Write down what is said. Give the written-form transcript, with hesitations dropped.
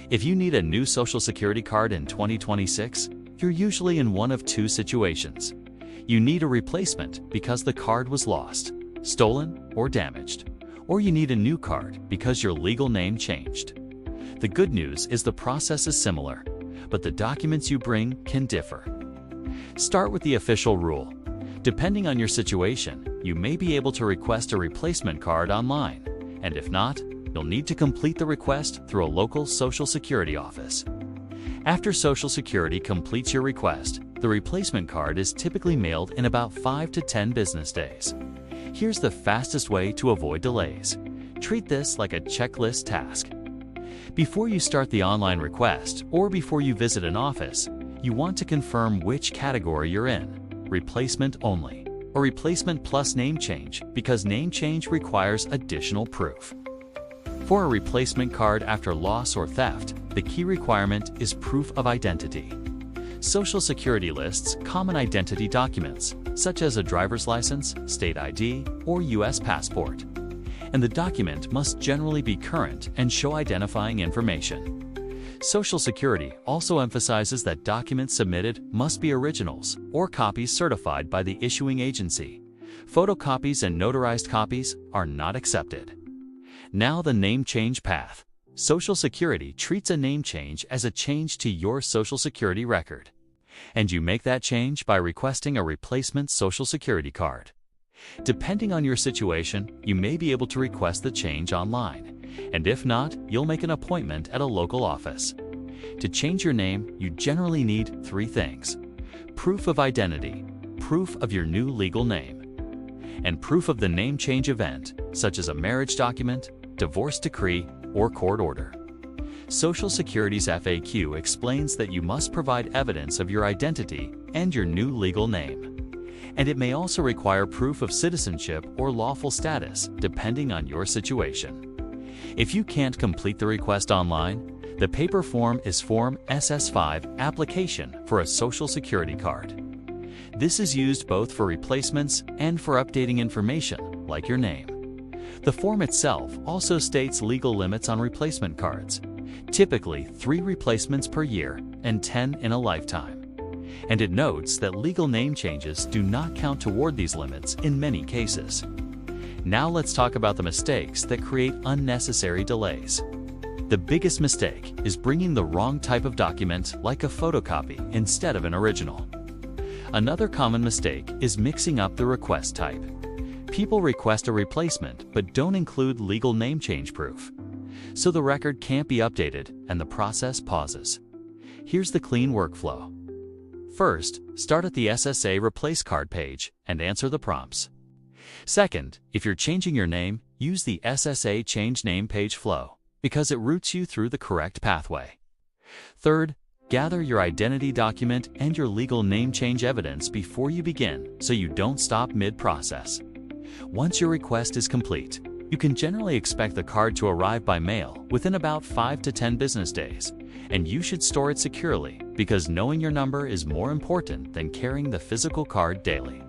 If you need a new Social Security card in 2026, you're usually in one of two situations. You need a replacement because the card was lost, stolen, or damaged. Or you need a new card because your legal name changed. The good news is the process is similar, but the documents you bring can differ. Start with the official rule. Depending on your situation, you may be able to request a replacement card online, and if not, you'll need to complete the request through a local Social Security office. After Social Security completes your request, the replacement card is typically mailed in about 5 to 10 business days. Here's the fastest way to avoid delays. Treat this like a checklist task. Before you start the online request or before you visit an office, you want to confirm which category you're in, replacement only, or replacement plus name change, because name change requires additional proof. For a replacement card after loss or theft, the key requirement is proof of identity. Social Security lists common identity documents, such as a driver's license, state ID, or U.S. passport. And the document must generally be current and show identifying information. Social Security also emphasizes that documents submitted must be originals or copies certified by the issuing agency. Photocopies and notarized copies are not accepted. Now the name change path. Social Security treats a name change as a change to your Social Security record. And you make that change by requesting a replacement Social Security card. Depending on your situation, you may be able to request the change online. And if not, you'll make an appointment at a local office. To change your name, you generally need 3 things: proof of identity, proof of your new legal name, and proof of the name change event, such as a marriage document, divorce decree, or court order. Social Security's FAQ explains that you must provide evidence of your identity and your new legal name. And it may also require proof of citizenship or lawful status, depending on your situation. If you can't complete the request online, the paper form is Form SS5 Application for a Social Security card. This is used both for replacements and for updating information, like your name. The form itself also states legal limits on replacement cards, typically 3 replacements per year and 10 in a lifetime. And it notes that legal name changes do not count toward these limits in many cases. Now let's talk about the mistakes that create unnecessary delays. The biggest mistake is bringing the wrong type of document, like a photocopy, instead of an original. Another common mistake is mixing up the request type. People request a replacement but don't include legal name change proof. So the record can't be updated and the process pauses. Here's the clean workflow. First, start at the SSA Replace Card page and answer the prompts. Second, if you're changing your name, use the SSA Change Name page flow, because it routes you through the correct pathway. Third, gather your identity document and your legal name change evidence before you begin, so you don't stop mid-process. Once your request is complete, you can generally expect the card to arrive by mail within about 5 to 10 business days, and you should store it securely, because knowing your number is more important than carrying the physical card daily.